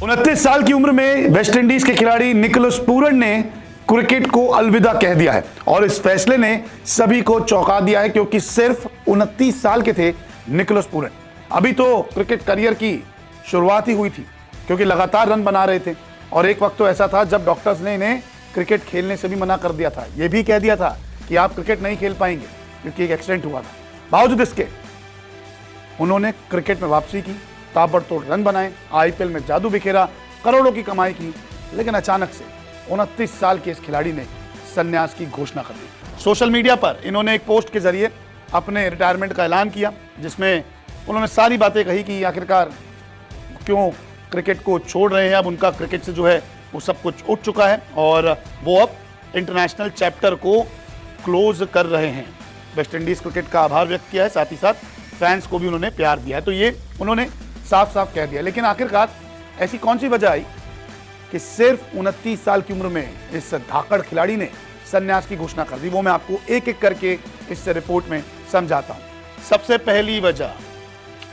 29 साल की उम्र में वेस्ट इंडीज के खिलाड़ी निकोलस पूरन ने क्रिकेट को अलविदा कह दिया है और इस फैसले ने सभी को चौंका दिया है, क्योंकि सिर्फ 29 साल के थे निकोलस पूरन। अभी तो क्रिकेट करियर की शुरुआत ही हुई थी, क्योंकि लगातार रन बना रहे थे और एक वक्त तो ऐसा था जब डॉक्टर्स ने इन्हें क्रिकेट खेलने से भी मना कर दिया था। यह भी कह दिया था कि आप क्रिकेट नहीं खेल पाएंगे, क्योंकि एक एक्सीडेंट हुआ था। बावजूद इसके उन्होंने क्रिकेट में वापसी की, ताबड़तोड़ रन बनाए, आईपीएल में जादू बिखेरा, करोड़ों की कमाई की। लेकिन अचानक से 29 साल के इस खिलाड़ी ने संन्यास की घोषणा कर दी। सोशल मीडिया पर इन्होंने एक पोस्ट के जरिए अपने रिटायरमेंट का ऐलान किया, जिसमें उन्होंने सारी बातें कही कि आखिरकार क्यों क्रिकेट को छोड़ रहे हैं। अब उनका क्रिकेट से जो है वो सब कुछ उठ चुका है और वो अब इंटरनेशनल चैप्टर को क्लोज कर रहे हैं। वेस्ट इंडीज क्रिकेट का आभार व्यक्त किया है, साथ ही साथ फैंस को भी उन्होंने प्यार दिया है। तो ये उन्होंने साफ साफ कह दिया। लेकिन आखिरकार ऐसी कौन सी वजह आई कि सिर्फ 29 साल की उम्र में इस धाकड़ खिलाड़ी ने संन्यास की घोषणा कर दी, वो मैं आपको एक एक करके इस रिपोर्ट में समझाता हूं। सबसे पहली वजह,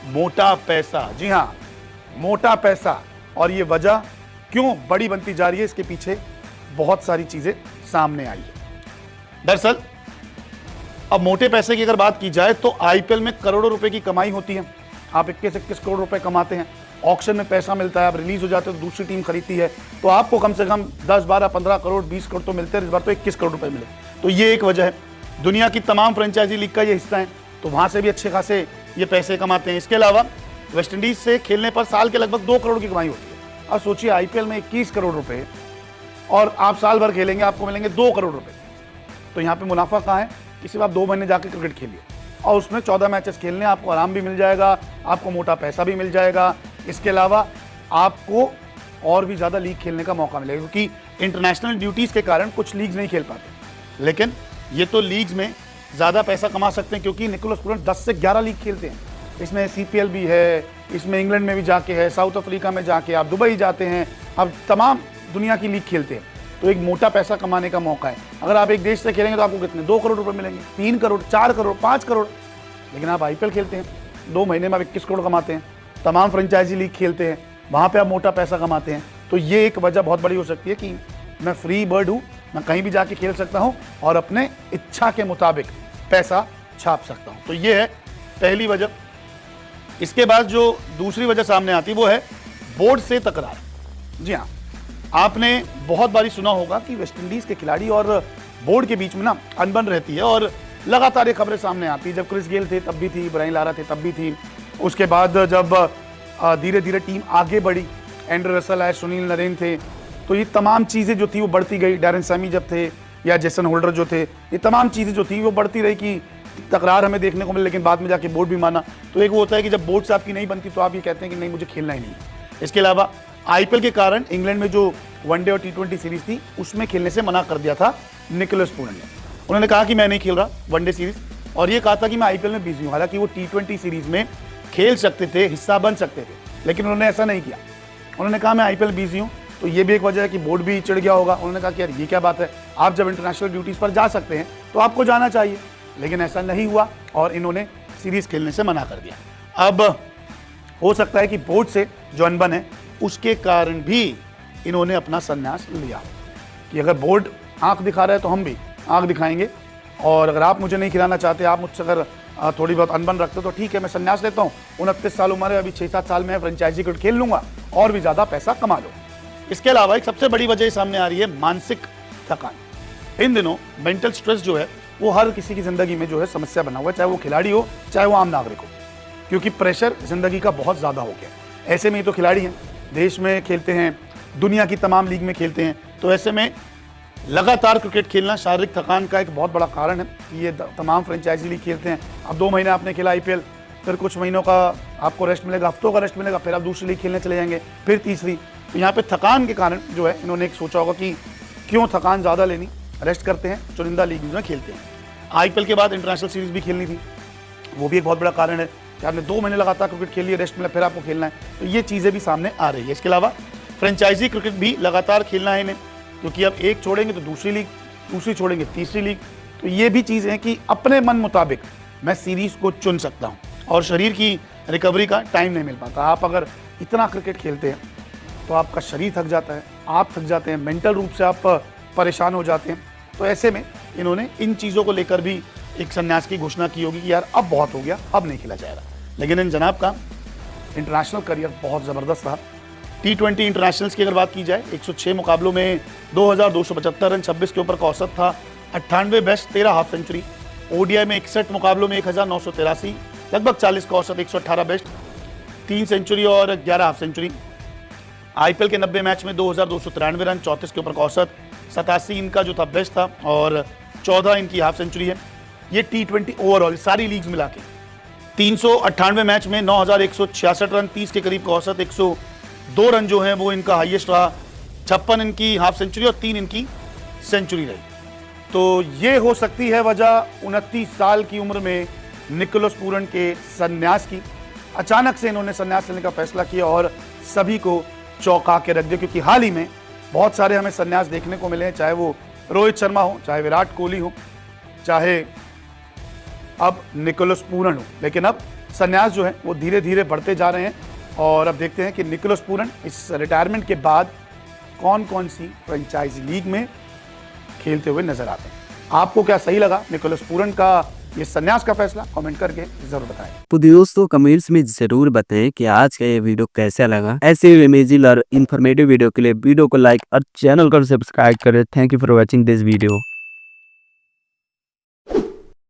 मोटा पैसा। जी हां, मोटा पैसा। और ये वजह क्यों बड़ी बनती जा रही है, इसके पीछे बहुत सारी चीजें सामने आई है। दरअसल अब मोटे पैसे की अगर बात की जाए तो आईपीएल में करोड़ों रुपए की कमाई होती है। आप 21 करोड़ रुपए कमाते हैं, ऑक्शन में पैसा मिलता है, आप रिलीज हो जाते हो तो दूसरी टीम खरीदती है, तो आपको कम से कम 10, 12, 15 करोड़, 20 करोड़ तो मिलते हैं। इस बार तो 21 करोड़ रुपए मिले। तो ये एक वजह है। दुनिया की तमाम फ्रेंचाइजी लीग का ये हिस्सा है, तो वहां से भी अच्छे खासे ये पैसे कमाते हैं। इसके अलावा वेस्ट इंडीज से खेलने पर साल के लगभग 2 करोड़ की कमाई होती है। अब सोचिए, आईपीएल में 21 करोड़ रुपए और आप साल भर खेलेंगे, आपको मिलेंगे 2 करोड़ रुपए। तो यहाँ पे मुनाफा कहाँ है? किसी आप 2 महीने जाके क्रिकेट खेलिए और उसमें 14 मैचेस खेलने, आपको आराम भी मिल जाएगा, आपको मोटा पैसा भी मिल जाएगा। इसके अलावा आपको और भी ज़्यादा लीग खेलने का मौका मिलेगा, क्योंकि इंटरनेशनल ड्यूटीज़ के कारण कुछ लीग्स नहीं खेल पाते। लेकिन ये तो लीग्स में ज़्यादा पैसा कमा सकते हैं, क्योंकि निकोलस पूरन 10 से 11 लीग खेलते हैं। इसमें सीपीएल भी है, इसमें इंग्लैंड में भी जाके है, साउथ अफ्रीका में जाके आप दुबई जाते हैं, आप तमाम दुनिया की लीग खेलते हैं। तो एक मोटा पैसा कमाने का मौका है। अगर आप एक देश से खेलेंगे तो आपको कितने 2 करोड़ रुपए मिलेंगे, 3 करोड़, 4 करोड़, 5 करोड़। लेकिन आप आईपीएल खेलते हैं, 2 महीने में आप 21 करोड़ कमाते हैं। तमाम फ्रेंचाइजी लीग खेलते हैं, वहाँ पे आप मोटा पैसा कमाते हैं। तो ये एक वजह बहुत बड़ी हो सकती है कि मैं फ्री बर्ड हूँ, मैं कहीं भी जाके खेल सकता हूँ और अपने इच्छा के मुताबिक पैसा छाप सकता हूँ। तो ये है पहली वजह। इसके बाद जो दूसरी वजह सामने आती है वो है बोर्ड से तकरार। जी हाँ, आपने बहुत बारी सुना होगा कि वेस्ट इंडीज के खिलाड़ी और बोर्ड के बीच में ना अनबन रहती है और लगातार ये खबरें सामने आती है। जब क्रिस गेल थे तब भी थी, ब्रायन लारा थे तब भी थी। उसके बाद जब धीरे धीरे टीम आगे बढ़ी, एंड्रे रसल आए, सुनील नरेन थे, तो ये तमाम चीज़ें जो थी वो बढ़ती गई। डैरेन सैमी जब थे या जेसन होल्डर जो थे, ये तमाम चीज़ें जो थी वो बढ़ती रही कि तकरार हमें देखने को मिले। लेकिन बाद में जाके बोर्ड भी माना। तो एक वो होता है कि जब बोर्ड से आपकी नहीं बनती तो आप ये कहते हैं कि नहीं, मुझे खेलना ही नहीं है। इसके अलावा आईपीएल के कारण इंग्लैंड में जो वनडे और T20 सीरीज थी उसमें खेलने से मना कर दिया था निकोलस पूरन ने। उन्होंने कहा कि मैं नहीं खेल रहा वनडे सीरीज, और ये कहा था कि मैं आईपीएल में बिजी हूँ। हालांकि वो T20 सीरीज में खेल सकते थे, हिस्सा बन सकते थे, लेकिन उन्होंने ऐसा नहीं किया। उन्होंने कहा मैं आईपीएल बिजी हूँ। तो ये भी एक वजह है कि बोर्ड भी चिढ़ गया होगा। उन्होंने कहा कि यार ये क्या बात है, आप जब इंटरनेशनल ड्यूटीज़ पर जा सकते हैं तो आपको जाना चाहिए। लेकिन ऐसा नहीं हुआ और इन्होंने सीरीज खेलने से मना कर दिया। अब हो सकता है कि बोर्ड से जो अनबन है उसके कारण भी इन्होंने अपना संन्यास लिया कि अगर बोर्ड आंख दिखा रहा है तो हम भी आंख दिखाएंगे, और अगर आप मुझे नहीं खिलाना चाहते, आप मुझसे अगर थोड़ी बहुत अनबन रखते हो तो ठीक है, मैं संन्यास लेता हूँ। 29 साल उम्र है, अभी 6-7 साल में फ्रेंचाइजी क्रिकेट खेल लूंगा और भी ज़्यादा पैसा कमा लो। इसके अलावा एक सबसे बड़ी वजह सामने आ रही है मानसिक थकान। इन दिनों मेंटल स्ट्रेस जो है वो हर किसी की ज़िंदगी में जो है समस्या बना हुआ है, चाहे वो खिलाड़ी हो चाहे वो आम नागरिक हो, क्योंकि प्रेशर ज़िंदगी का बहुत ज़्यादा हो गया। ऐसे में ये तो खिलाड़ी हैं, देश में खेलते हैं, दुनिया की तमाम लीग में खेलते हैं, तो ऐसे में लगातार क्रिकेट खेलना शारीरिक थकान का एक बहुत बड़ा कारण है। ये तमाम फ्रेंचाइजी लीग खेलते हैं। अब 2 महीने आपने खेला आईपीएल, फिर कुछ महीनों का आपको रेस्ट मिलेगा, हफ्तों का रेस्ट मिलेगा, फिर आप दूसरी लीग खेलने चले जाएंगे, फिर तीसरी। तो यहाँ पे थकान के कारण जो है इन्होंने एक सोचा होगा कि क्यों थकान ज़्यादा लेनी, रेस्ट करते हैं, चुनिंदा लीग में खेलते हैं। आईपीएल के बाद इंटरनेशनल सीरीज भी खेलनी थी, वो भी एक बहुत बड़ा कारण है कि आपने 2 महीने लगातार क्रिकेट खेली है, रेस्ट मिला, फिर आपको खेलना है। तो ये चीज़ें भी सामने आ रही है। इसके अलावा फ्रेंचाइजी क्रिकेट भी लगातार खेलना है इन्हें, क्योंकि अब एक छोड़ेंगे तो दूसरी लीग, दूसरी छोड़ेंगे तीसरी लीग। तो ये भी चीज़ है कि अपने मन मुताबिक मैं सीरीज़ को चुन सकता हूँ और शरीर की रिकवरी का टाइम नहीं मिल पाता। आप अगर इतना क्रिकेट खेलते हैं तो आपका शरीर थक जाता है, आप थक जाते हैं, मेंटल रूप से आप परेशान हो जाते हैं। तो ऐसे में इन्होंने इन चीज़ों को लेकर भी एक संन्यास की घोषणा की होगी कि यार अब बहुत हो गया, अब नहीं खेला जाएगा। लेकिन इन जनाब का इंटरनेशनल करियर बहुत ज़बरदस्त रहा। T20 इंटरनेशनल्स की अगर बात की जाए, 106 मुकाबलों में 2275 रन, 26 के ऊपर का औसत था, 98 बेस्ट, 13 हाफ सेंचुरी। ODI में 61 मुकाबलों में 1983, लगभग 40 का औसत, 118 बेस्ट, 3 सेंचुरी और 11 हाफ सेंचुरी। IPL के 90 मैच में 2293 रन, 34 के ऊपर का औसत, 87 इनका जो था बेस्ट था और 14 इनकी हाफ सेंचुरी है। ये T20 ओवरऑल सारी लीग्स मिला के 398 मैच में 9166 रन, 30 के करीब का औसत, 102 रन जो हैं वो इनका हाईएस्ट रहा, 56 इनकी हाफ सेंचुरी और 3 इनकी सेंचुरी रही। तो ये हो सकती है वजह 29 साल की उम्र में निकोलस पूरन के संन्यास की। अचानक से इन्होंने संन्यास लेने का फैसला किया और सभी को चौंका के रख दिया, क्योंकि हाल ही में बहुत सारे हमें संन्यास देखने को मिले हैं, चाहे वो रोहित शर्मा हो, चाहे विराट कोहली हो, चाहे अब निकोलस पूरन हो। लेकिन अब संन्यास जो है वो धीरे धीरे बढ़ते जा रहे हैं और अब देखते हैं कि निकोलस पूरन इस रिटायरमेंट के बाद कौन कौन सी फ्रेंचाइजी लीग में खेलते हुए नजर आते हैं। आपको क्या सही लगा निकोलस पूरन का ये संन्यास का फैसला? कमेंट करके जरूर बताएं। तो दोस्तों कमेंट्स में जरूर बताएं कि आज का ये वीडियो कैसा लगा। ऐसे इमेजिंग और इन्फॉर्मेटिव वीडियो के लिए वीडियो को लाइक और चैनल को सब्सक्राइब करें। Thank you for watching this video.